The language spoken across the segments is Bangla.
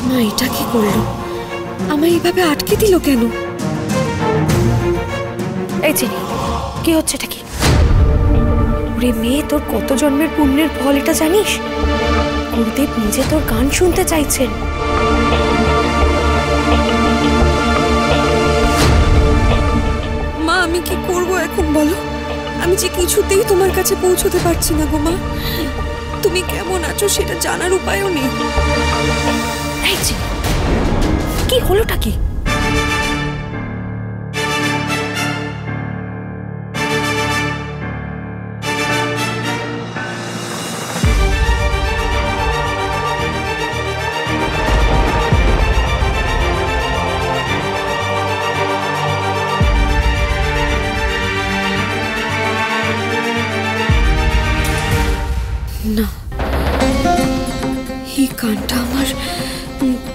মা এটা কি করলো? আমায় এইভাবে আটকে দিল কেন? এই চিনি, কি হচ্ছে এটা কি? ওরে মেয়ে, তোর কত জন্মের পুণ্যের ফল এটা জানিস? গুরুদেব নিজে তোর গান শুনতে চাইছেন। মা আমি কি করব এখন বলো? আমি যে কিছুতেই তোমার কাছে পৌঁছতে পারছি না গো মা। তুমি কেমন আছো সেটা জানার উপায়ও নেই। এই যে কি হলোটা কি? না, এই গানটা আমার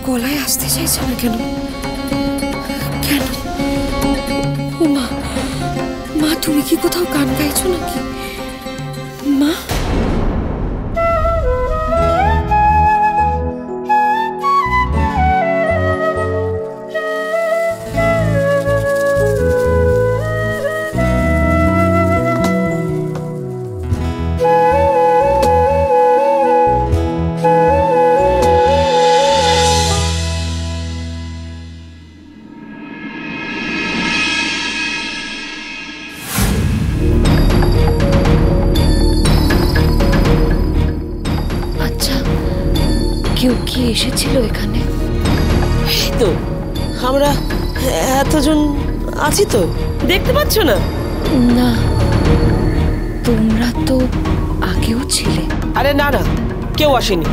গলায় আসতে চাইছে না কেন? কেন? ও মা, মা তুমি কি কোথাও গান গাইছো নাকি মা? কেউ কি এসেছিল এখানে? তো আমরা এতজন আছি তো, দেখতে পাচ্ছ না? না, তোমরা তো আগেও ছিলে। আরে না না, কেউ আসেনি।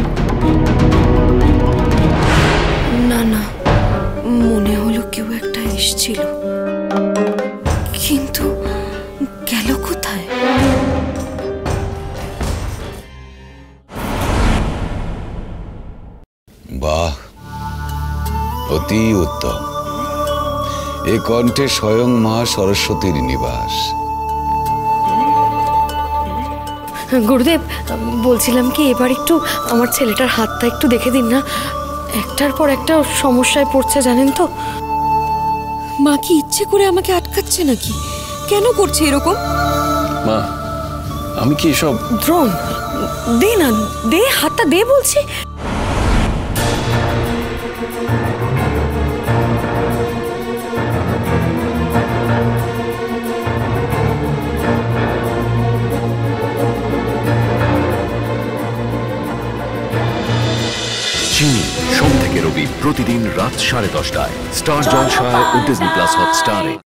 না না, মনে হলো কেউ একটা এসেছিল, কিন্তু গেল কোথায়? বাহ, অতি উত্তম। এ কণ্ঠে স্বয়ং মা সরস্বতীর নিবাস। গুরুদেব, বলছিলাম কি এবার একটু আমার ছেলেটার হাতটা একটু দেখে দিন না। একটার পর একটা সমস্যায় পড়ছে জানেন তো। মা কি ইচ্ছে করে আমাকে আটকাচ্ছে নাকি? কেন করছে এরকম? মা, আমি কি এসব? দ্রোণ, দে না, দে হাতটা দে বলছি। চিনি সোম থেকে রবি প্রতিদিন রাত 10:30টায় স্টার জলসায় ও ডিজনি প্লাস হটস্টারে।